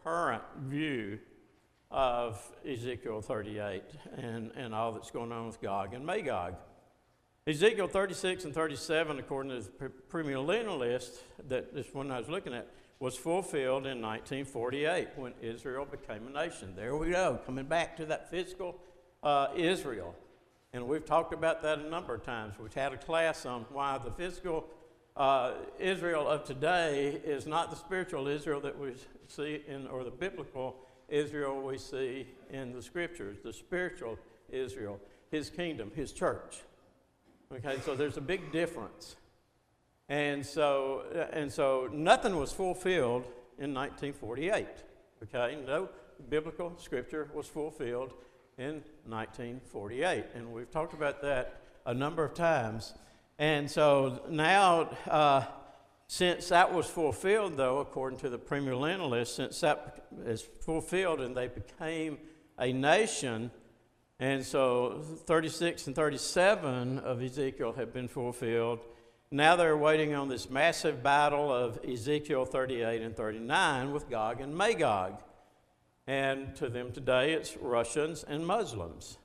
current view of Ezekiel 38 and all that's going on with Gog and Magog. Ezekiel 36 and 37, according to the premillennialist, that this one I was looking at, was fulfilled in 1948 when Israel became a nation. There we go, coming back to that physical Israel. And we've talked about that a number of times. We've had a class on why the physical Israel of today is not the spiritual Israel that we see or the biblical Israel we see in the scriptures, the spiritual Israel, his kingdom, his church. Okay, so there's a big difference. And so nothing was fulfilled in 1948. Okay, no biblical scripture was fulfilled in 1948. And we've talked about that a number of times. And so now, since that was fulfilled, though, according to the premillennialists, since that is fulfilled and they became a nation, and so 36 and 37 of Ezekiel have been fulfilled. Now they're waiting on this massive battle of Ezekiel 38 and 39 with Gog and Magog. And to them today, it's Russians and Muslims.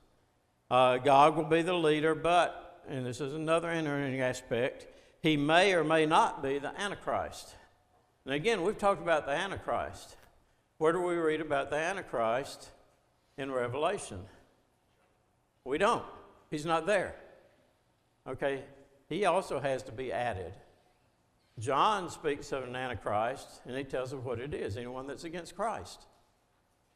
Gog will be the leader, but, and this is another interesting aspect, he may or may not be the Antichrist. And again, we've talked about the Antichrist. Where do we read about the Antichrist in Revelation? We don't. He's not there. Okay? He also has to be added. John speaks of an Antichrist, and he tells us what it is, anyone that's against Christ.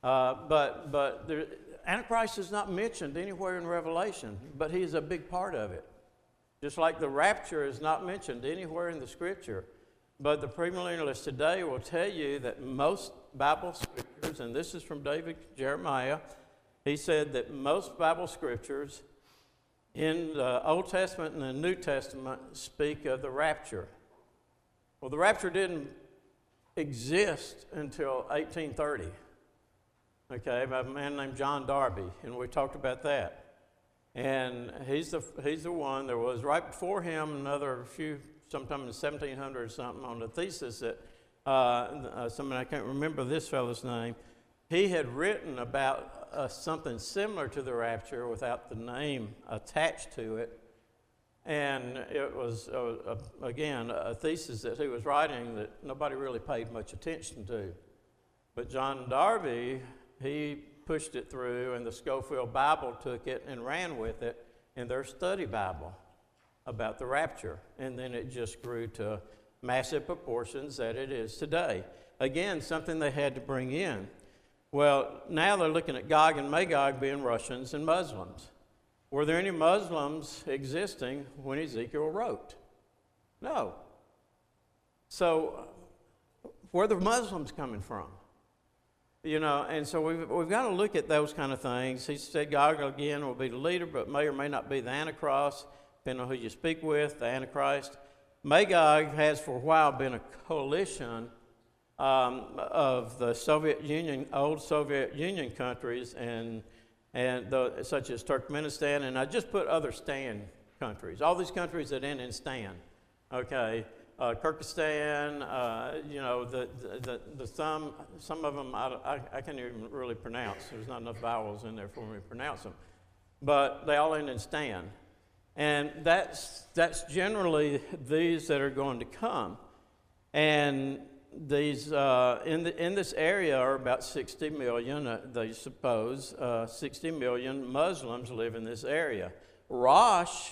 But the Antichrist is not mentioned anywhere in Revelation, but he is a big part of it. Just like the rapture is not mentioned anywhere in the Scripture. But the premillennialists today will tell you that most Bible Scriptures, and this is from David Jeremiah, he said that most Bible Scriptures in the Old Testament and the New Testament speak of the rapture. Well, the rapture didn't exist until 1830, okay, by a man named John Darby, and we talked about that. And he's the one. There was right before him another few, sometime in 1700 or something, on the thesis that somebody, I can't remember this fellow's name, he had written about something similar to the rapture without the name attached to it. And it was, again, a thesis that he was writing that nobody really paid much attention to. But John Darby, he pushed it through, and the Scofield Bible took it and ran with it in their study Bible about the rapture. And then it just grew to massive proportions that it is today. Again, something they had to bring in. Well, now they're looking at Gog and Magog being Russians and Muslims. Were there any Muslims existing when Ezekiel wrote? No. So, where are the Muslims coming from? You know, and so we've got to look at those kind of things. He said Gog again will be the leader, but may or may not be the Antichrist, depending on who you speak with, the Antichrist. Magog has for a while been a coalition of the Soviet Union, old Soviet Union countries, such as Turkmenistan, and I just put other Stan countries, all these countries that end in Stan, okay. Kyrgyzstan, you know, some of them I can't even really pronounce. There's not enough vowels in there for me to pronounce them. But they all end in Stan. And that's generally these that are going to come. And these, in this area are about 60 million, they suppose, 60 million Muslims live in this area. Rosh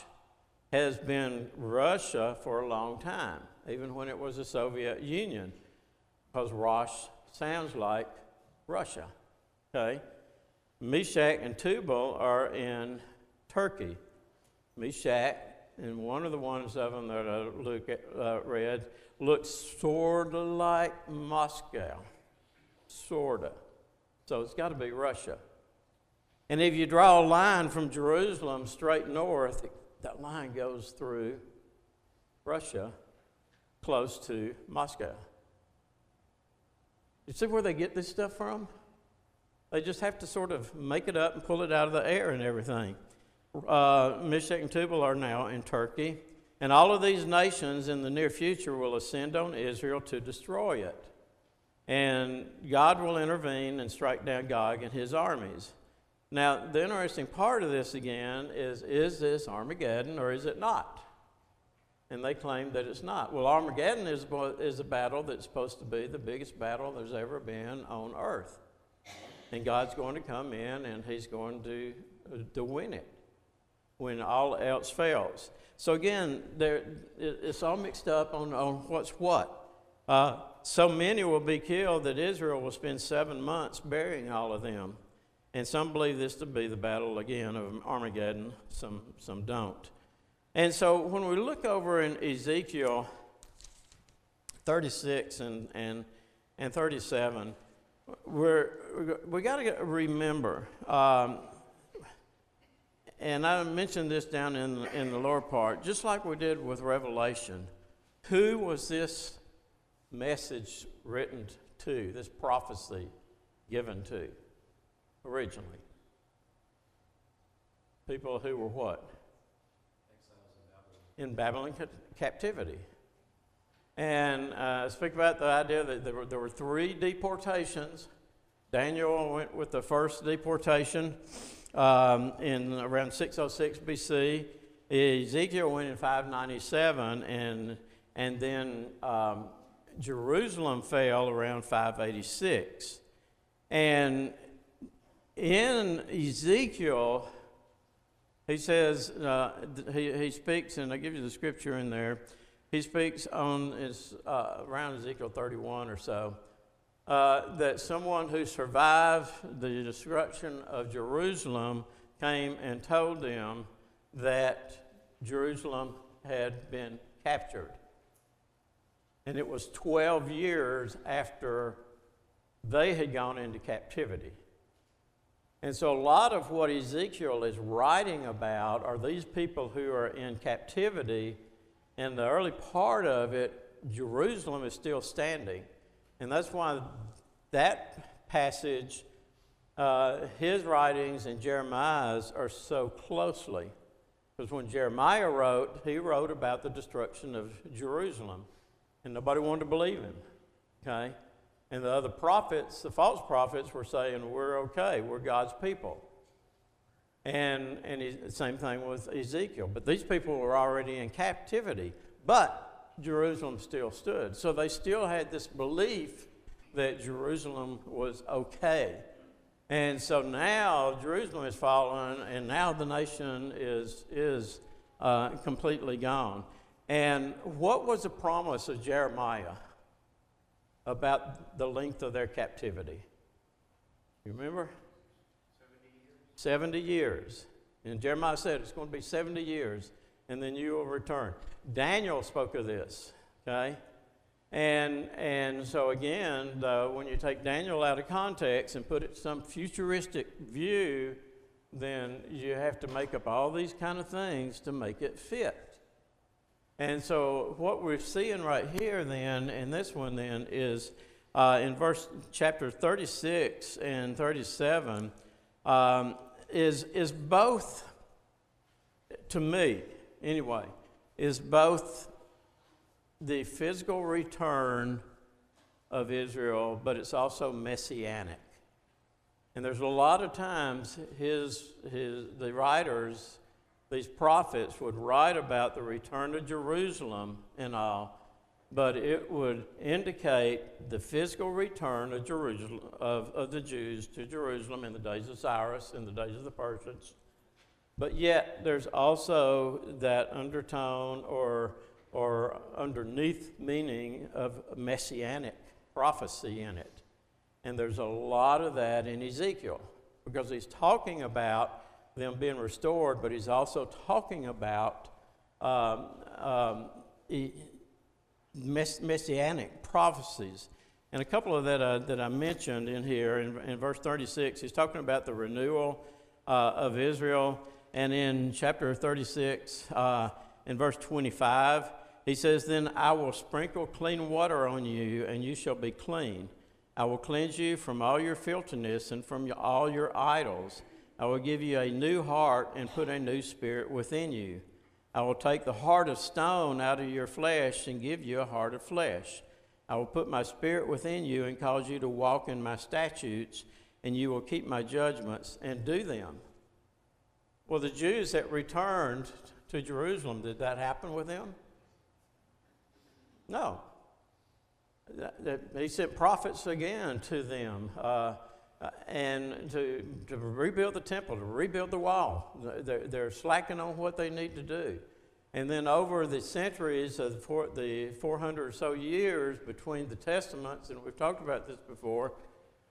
has been Russia for a long time, even when it was the Soviet Union, because Rosh sounds like Russia, okay? Meshach and Tubal are in Turkey. Meshach, and one of the ones of them that I read, looks sort of like Moscow, sort of. So it's got to be Russia. And if you draw a line from Jerusalem straight north, that line goes through Russia, close to Moscow. You see where they get this stuff from? They just have to sort of make it up and pull it out of the air and everything. Meshach and Tubal are now in Turkey, and all of these nations in the near future will ascend on Israel to destroy it. and God will intervene and strike down Gog and his armies. Now, the interesting part of this again is this Armageddon or is it not? And they claim that it's not. Well, Armageddon is a battle that's supposed to be the biggest battle there's ever been on earth. And God's going to come in and he's going to win it when all else fails. So again, it's all mixed up on what's what. So many will be killed that Israel will spend 7 months burying all of them. And some believe this to be the battle again of Armageddon, some don't. And so when we look over in Ezekiel 36 and 37, we got to remember, and I mentioned this down in the lower part, just like we did with Revelation. Who was this message written to, this prophecy given to originally? People who were what? In Babylon captivity. And speak about the idea that there were 3 deportations. Daniel went with the first deportation in around 606 BC. Ezekiel went in 597, and then Jerusalem fell around 586. And in Ezekiel, he says, he speaks, and I give you the scripture in there. He speaks on around Ezekiel 31 or so, that someone who survived the destruction of Jerusalem came and told them that Jerusalem had been captured. And it was 12 years after they had gone into captivity. And so a lot of what Ezekiel is writing about are these people who are in captivity. In the early part of it, Jerusalem is still standing. And that's why that passage, his writings and Jeremiah's are so closely. Because when Jeremiah wrote, he wrote about the destruction of Jerusalem. And nobody wanted to believe him, okay? And the other prophets, the false prophets, were saying, we're okay, we're God's people. And same thing with Ezekiel. But these people were already in captivity, but Jerusalem still stood. So they still had this belief that Jerusalem was okay. And so now Jerusalem has fallen, and now the nation is completely gone. And what was the promise of Jeremiah about the length of their captivity? You remember? 70 years. And Jeremiah said it's going to be 70 years, and then you will return. Daniel spoke of this, okay? And so again, when you take Daniel out of context and put it in some futuristic view, then you have to make up all these kind of things to make it fit. And so what we're seeing right here then, in this one then, is in chapter 36 and 37, is both, to me anyway, is both the physical return of Israel, but it's also messianic. And there's a lot of times the writers, these prophets, would write about the return to Jerusalem and all, but it would indicate the physical return of Jerusalem, of the Jews to Jerusalem in the days of Cyrus, in the days of the Persians. But yet there's also that undertone or underneath meaning of messianic prophecy in it. And there's a lot of that in Ezekiel, because he's talking about them being restored, but he's also talking about messianic prophecies. And a couple of that I mentioned in here, in verse 36, he's talking about the renewal of Israel. And in chapter 36, in verse 25, he says, "Then I will sprinkle clean water on you, and you shall be clean. I will cleanse you from all your filthiness and from all your idols. I will give you a new heart and put a new spirit within you. I will take the heart of stone out of your flesh and give you a heart of flesh. I will put my spirit within you and cause you to walk in my statutes, and you will keep my judgments and do them. Well, the Jews that returned to Jerusalem, did that happen with them? No. He sent prophets again to them and to rebuild the temple, to rebuild the wall. They're slacking on what they need to do. And then over the centuries of the 400 or so years between the Testaments, and we've talked about this before,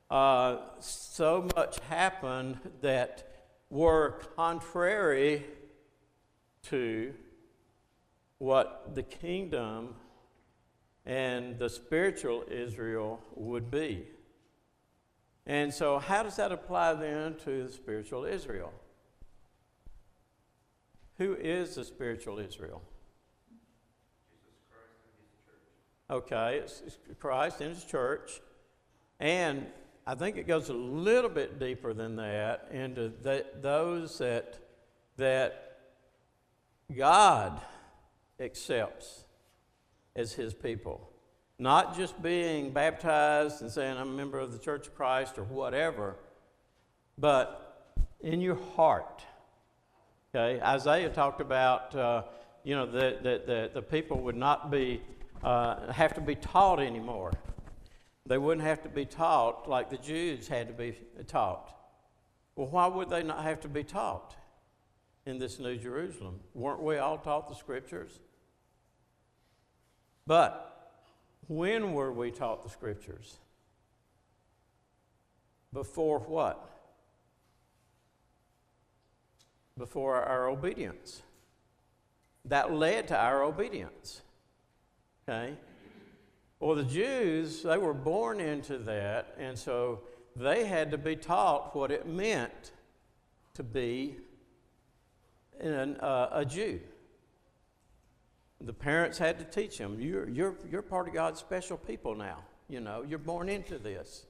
so much happened that were contrary to what the kingdom and the spiritual Israel would be. And so how does that apply then to the spiritual Israel? Who is the spiritual Israel? Jesus Christ and his church. Okay, it's Christ and his church. And I think it goes a little bit deeper than that into those that God accepts as his people. Not just being baptized and saying, I'm a member of the Church of Christ or whatever, but in your heart. Okay, Isaiah talked about, that the people would not be, have to be taught anymore. They wouldn't have to be taught like the Jews had to be taught. Well, why would they not have to be taught in this New Jerusalem? Weren't we all taught the Scriptures? But when were we taught the Scriptures? Before what? Before our obedience. That led to our obedience. Okay? Well, the Jews, they were born into that, and so they had to be taught what it meant to be a Jew. The parents had to teach them, you're part of God's special people now. You're born into this.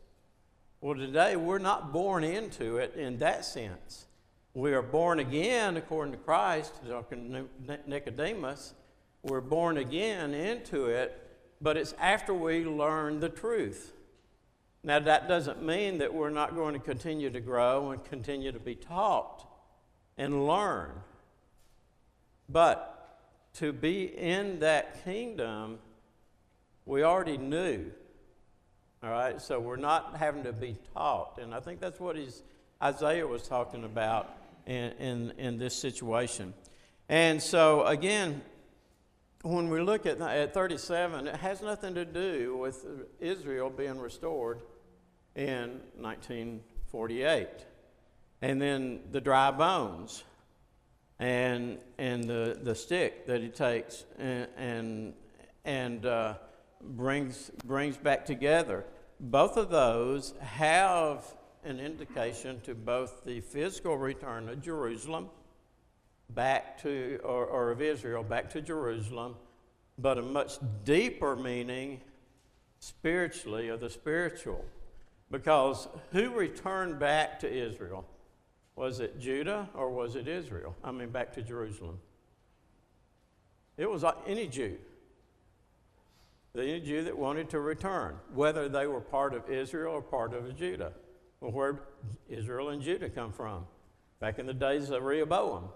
Well, today we're not born into it in that sense. We are born again, according to Christ, talking to Nicodemus. We're born again into it, but it's after we learn the truth. Now, that doesn't mean that we're not going to continue to grow and continue to be taught and learn. But to be in that kingdom, we already knew. All right? So we're not having to be taught. And I think that's what Isaiah was talking about in this situation. And so, again, when we look at 37, it has nothing to do with Israel being restored in 1948. And then the dry bones and the stick that he takes and brings back together. Both of those have an indication to both the physical return of Jerusalem back to, or of Israel back to Jerusalem, but a much deeper meaning spiritually of the spiritual. Because who returned back to Israel? Was it Judah or was it Israel? Back to Jerusalem. It was any Jew. Any Jew that wanted to return, whether they were part of Israel or part of Judah. Well, where did Israel and Judah come from? Back in the days of Rehoboam,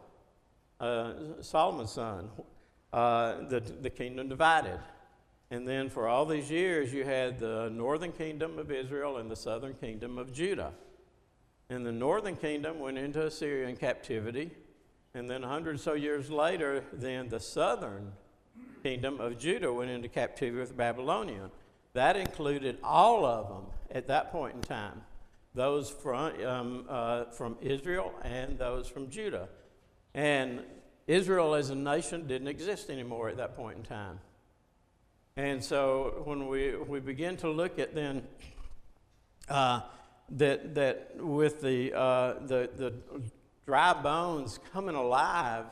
Solomon's son, the kingdom divided. And then for all these years, you had the northern kingdom of Israel and the southern kingdom of Judah. And the northern kingdom went into Assyrian captivity. And then 100 or so years later, then the southern kingdom of Judah went into captivity with the Babylonian. That included all of them at that point in time. Those from Israel and those from Judah. And Israel as a nation didn't exist anymore at that point in time. And so when we begin to look at then that with the dry bones coming alive,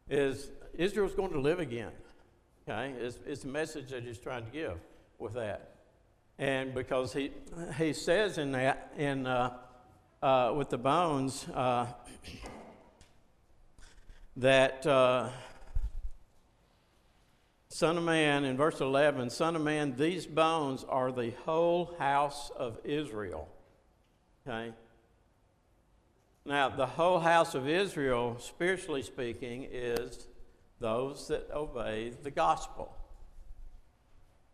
is Israel's going to live again. Okay, it's the message that he's trying to give with that, and because he says in that with the bones that Son of man, in verse 11, Son of man, these bones are the whole house of Israel. Okay? Now, the whole house of Israel, spiritually speaking, is those that obey the gospel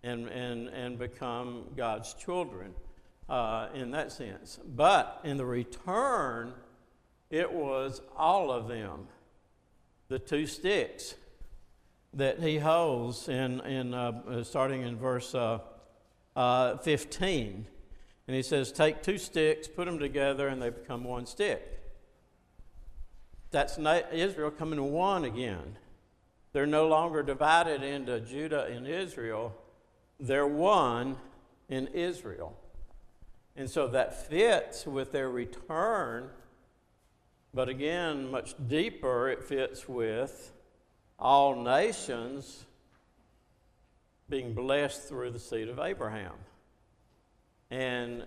and become God's children in that sense. But in the return, it was all of them. The two sticks that he holds starting in verse 15. And he says, take two sticks, put them together, and they become one stick. That's Israel coming one again. They're no longer divided into Judah and Israel. They're one in Israel. And so that fits with their return. But again, much deeper, it fits with all nations being blessed through the seed of Abraham. And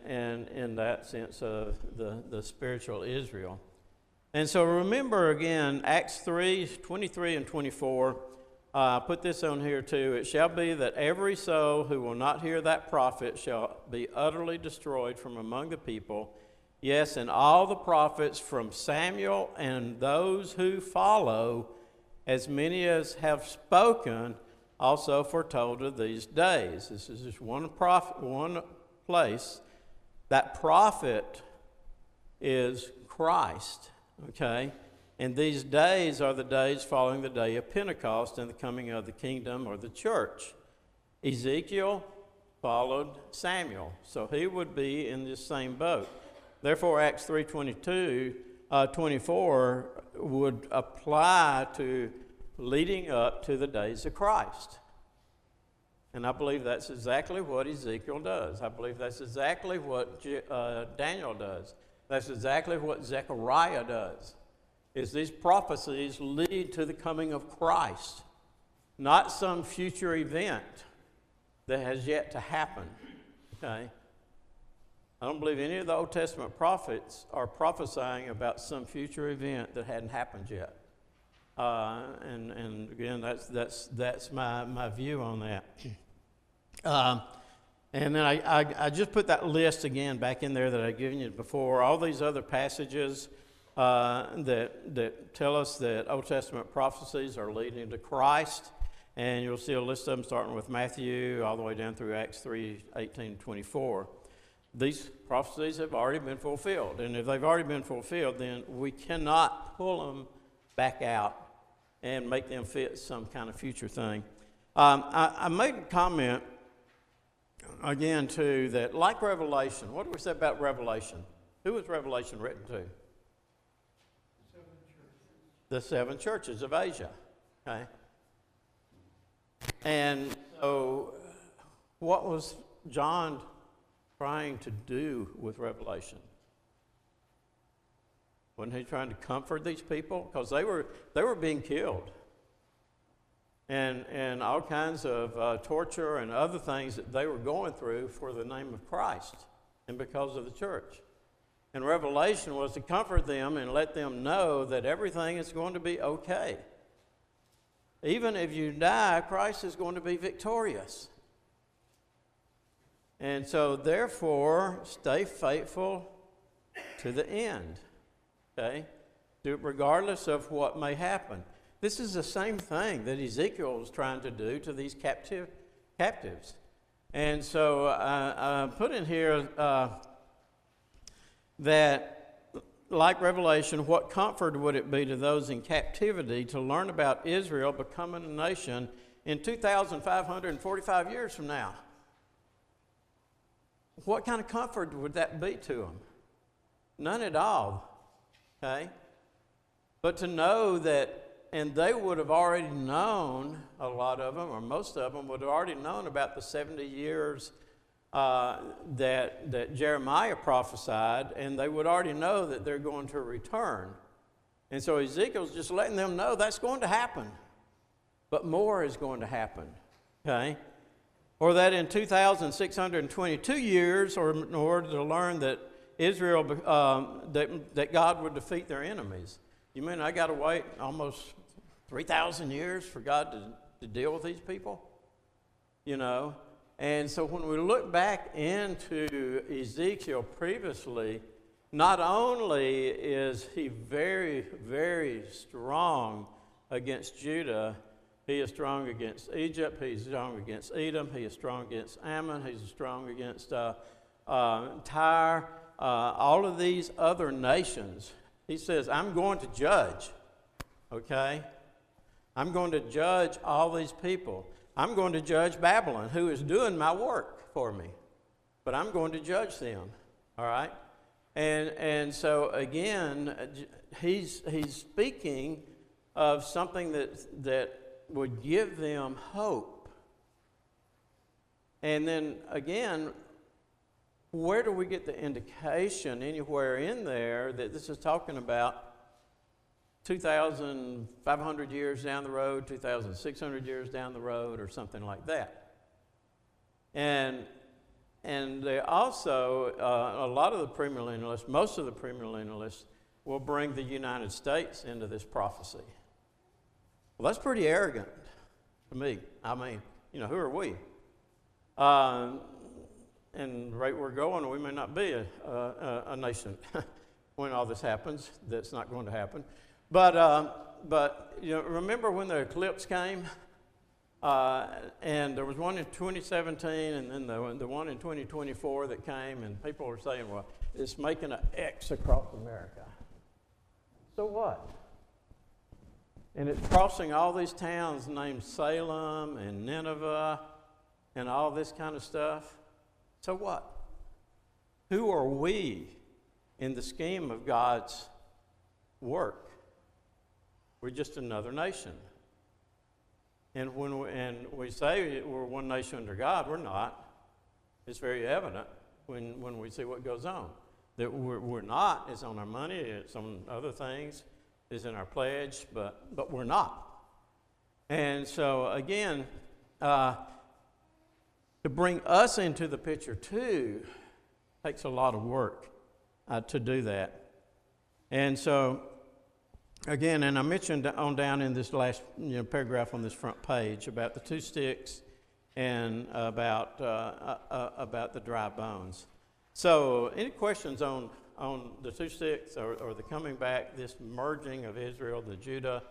in that sense of the spiritual Israel. And so remember again, Acts 3, 23 and 24, put this on here too. It shall be that every soul who will not hear that prophet shall be utterly destroyed from among the people. Yes, and all the prophets from Samuel and those who follow, as many as have spoken, also foretold of these days. This is just one prophet, one place. That prophet is Christ, okay? And these days are the days following the day of Pentecost and the coming of the kingdom or the church. Ezekiel followed Samuel, so he would be in this same boat. Therefore, Acts 3:24 would apply to leading up to the days of Christ. And I believe that's exactly what Ezekiel does. I believe that's exactly what Daniel does. That's exactly what Zechariah does. Is these prophecies lead to the coming of Christ, not some future event that has yet to happen. Okay? I don't believe any of the Old Testament prophets are prophesying about some future event that hadn't happened yet. And again, that's my view on that. And then I just put that list again back in there that I've given you before. All these other passages that tell us that Old Testament prophecies are leading to Christ, and you'll see a list of them starting with Matthew all the way down through Acts 3:18-24. These prophecies have already been fulfilled, and if they've already been fulfilled, then we cannot pull them back out and make them fit some kind of future thing. I made a comment again too that, like Revelation, what do we say about Revelation? Who was Revelation written to? The seven churches of Asia. Okay. And so, what was John trying to do with Revelation? Wasn't he trying to comfort these people? Because they were being killed. And all kinds of torture and other things that they were going through for the name of Christ and because of the church. And Revelation was to comfort them and let them know that everything is going to be okay. Even if you die, Christ is going to be victorious. And so, therefore, stay faithful to the end. Okay? Do it regardless of what may happen. This is the same thing that Ezekiel was trying to do to these captives. And so I put in here that, like Revelation, what comfort would it be to those in captivity to learn about Israel becoming a nation in 2,545 years from now? What kind of comfort would that be to them? None at all. Okay? But to know that, and they would have already known, a lot of them, or most of them, would have already known about the 70 years that Jeremiah prophesied, and they would already know that they're going to return. And so Ezekiel's just letting them know that's going to happen. But more is going to happen. Okay? Or that in 2,622 years, or in order to learn that Israel, that God would defeat their enemies. You mean I got to wait almost 3,000 years for God to deal with these people? You know? And so when we look back into Ezekiel previously, not only is he very, very strong against Judah, he is strong against Egypt, he's strong against Edom, he is strong against Ammon, he's strong against Tyre, all of these other nations. He says, I'm going to judge, okay? I'm going to judge all these people. I'm going to judge Babylon, who is doing my work for me. But I'm going to judge them, all right? And so, again, he's speaking of something that would give them hope. And then, again, where do we get the indication anywhere in there that this is talking about 2,500 years down the road, 2,600 years down the road, or something like that? And they also, a lot of the premillennialists, most of the premillennialists, will bring the United States into this prophecy. Well, that's pretty arrogant to me. I mean, you know, who are we? And the rate we're going, we may not be a nation when all this happens. That's not going to happen. But you know, remember when the eclipse came? And there was one in 2017, and then the one in 2024 that came, and people were saying, well, it's making an X across America. So what? And it's crossing all these towns named Salem and Nineveh and all this kind of stuff. So what? Who are we in the scheme of God's work? We're just another nation. And when we say we're one nation under God, we're not. It's very evident when we see what goes on. That we're not. It's on our money. It's on other things. It's in our pledge, but we're not. And so, again, to bring us into the picture, too, takes a lot of work to do that. And so, again, and I mentioned on down in this last paragraph on this front page about the two sticks and about the dry bones. So, any questions on the two sticks or the coming back, this merging of Israel, the Judah,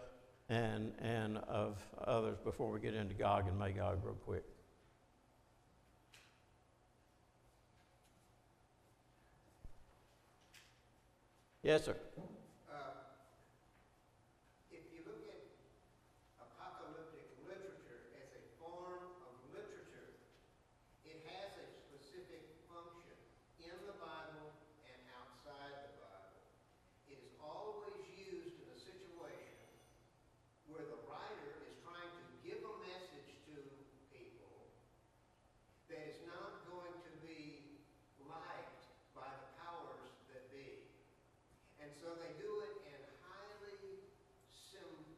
and of others before we get into Gog and Magog real quick? Yes, sir. If you look at apocalyptic literature as a form of literature, it has a specific function in the Bible and outside the Bible. It is always used in a situation where the writer is trying to give a message to people that is not going to be liked by the powers that be. And so they do it in highly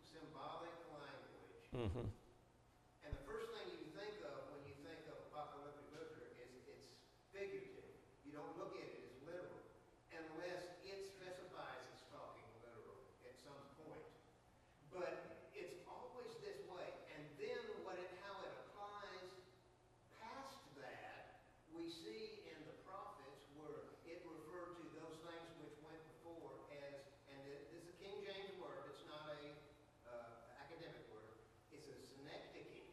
symbolic language. Mm-hmm. And the first thing you think of when you think of apocalyptic literature is it's figurative. You don't look at it as literal, unless it specifies it's talking literal at some point. But it's always this way. And then how it applies past that, we see in the prophets where it referred to those things which went before as, and this is a King James word, it's not a academic word, it's a synecdoche.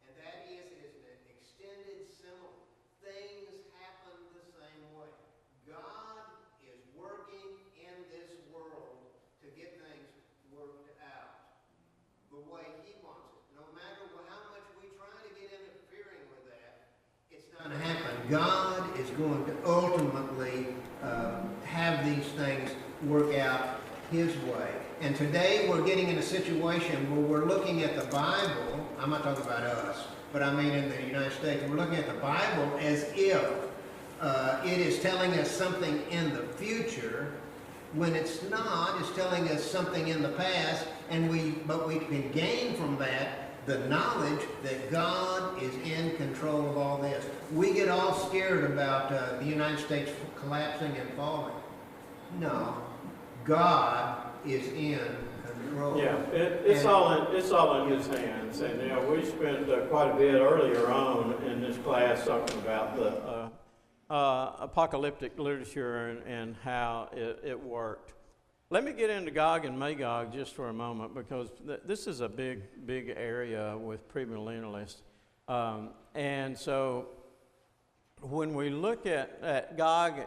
And that is, it is an extended simile. Things happen the same way. God is working in this world to get things worked out the way He wants it. No matter how much we try to get interfering with that, it's not going to happen. God is going to ultimately have these things work out His way. And today we're getting in a situation where we're looking at the Bible. I'm not talking about us, but I mean in the United States. We're looking at the Bible as if it is telling us something in the future, when it's not. It's telling us something in the past, but we can gain from that the knowledge that God is in control of all this. We get all scared about the United States collapsing and falling. No, God is in role. Yeah, it's all in his hands, and we spent quite a bit earlier on in this class talking about the apocalyptic literature and how it worked. Let me get into Gog and Magog just for a moment, because this is a big area with premillennialists, and so when we look at Gog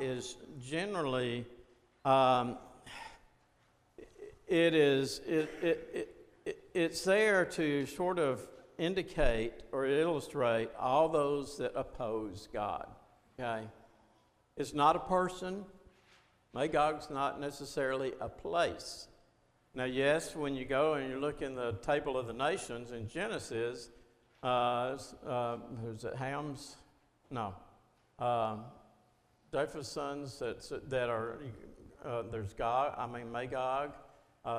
is generally it's there to sort of indicate or illustrate all those that oppose God. Okay, it's not a person. Magog's not necessarily a place. Now, yes, when you go and you look in the table of the nations in Genesis, who's it? Ham's? No. Japheth's sons that are there's Magog.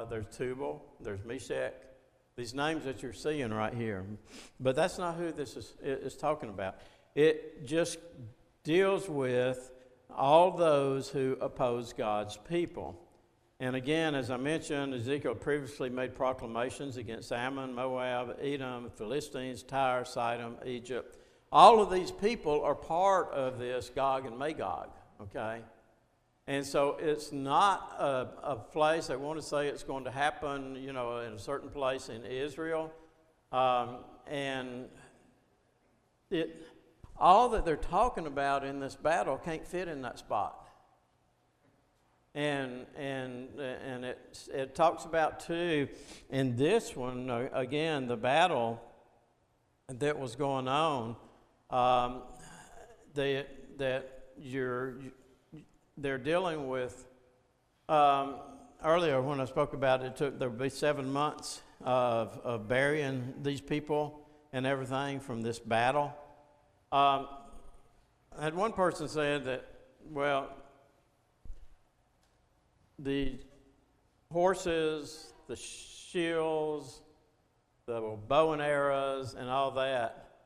There's Tubal, there's Meshach, these names that you're seeing right here. But that's not who this is talking about. It just deals with all those who oppose God's people. And again, as I mentioned, Ezekiel previously made proclamations against Ammon, Moab, Edom, Philistines, Tyre, Sidon, Egypt. All of these people are part of this Gog and Magog, okay? And so it's not a place, I want to say it's going to happen, in a certain place in Israel. And all that they're talking about in this battle can't fit in that spot. And it talks about, too, in this one, again, the battle that was going on, they're dealing with, earlier when I spoke about it, there would be 7 months of burying these people and everything from this battle. I had one person said that, well, the horses, the shields, the bow and arrows, and all that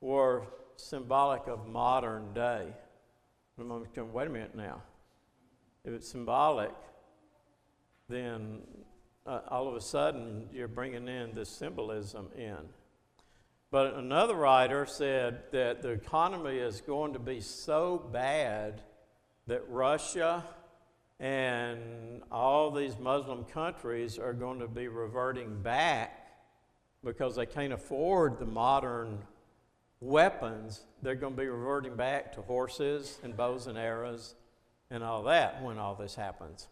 were symbolic of modern day. I'm going, wait a minute now. If it's symbolic, then all of a sudden you're bringing in this symbolism in. But another writer said that the economy is going to be so bad that Russia and all these Muslim countries are going to be reverting back because they can't afford the modern weapons. They're going to be reverting back to horses and bows and arrows and all that when all this happens.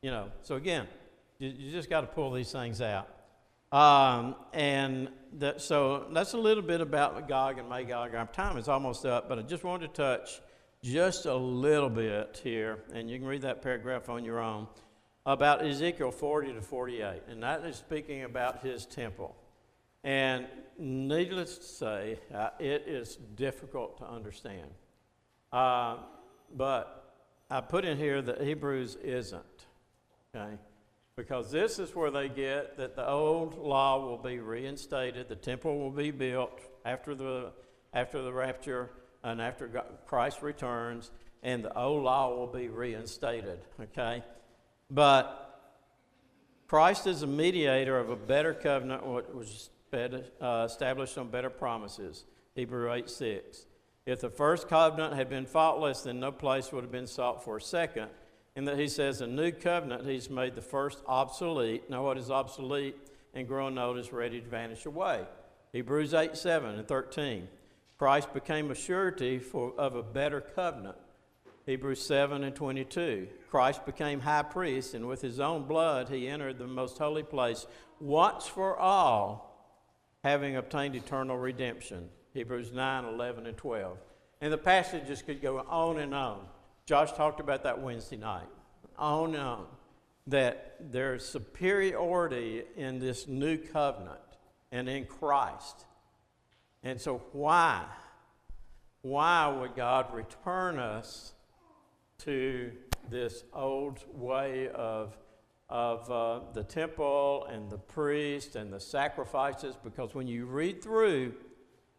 So again, you just got to pull these things out. So that's a little bit about Gog and Magog. Our time is almost up, but I just wanted to touch just a little bit here, and you can read that paragraph on your own, about Ezekiel 40 to 48, and that is speaking about his temple. And needless to say, it is difficult to understand. But I put in here that Hebrews isn't, okay? Because this is where they get that the old law will be reinstated, the temple will be built after the rapture and after Christ returns, and the old law will be reinstated, okay? But Christ is a mediator of a better covenant, which was established on better promises, Hebrews 8:6. If the first covenant had been faultless, then no place would have been sought for a second. And that he says a new covenant, he's made the first obsolete. Now what is obsolete and growing old is ready to vanish away. Hebrews 8:7 and 13. Christ became a surety of a better covenant. Hebrews 7 and 22. Christ became high priest, and with his own blood he entered the most holy place once for all, having obtained eternal redemption. Hebrews 9, 11, and 12. And the passages could go on and on. Josh talked about that Wednesday night. On and on. That there's superiority in this new covenant and in Christ. And so why? Why would God return us to this old way of the temple and the priest and the sacrifices? Because when you read through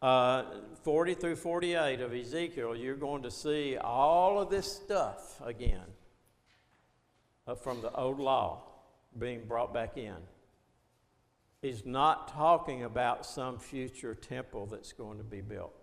40 through 48 of Ezekiel, you're going to see all of this stuff again from the old law being brought back in. He's not talking about some future temple that's going to be built.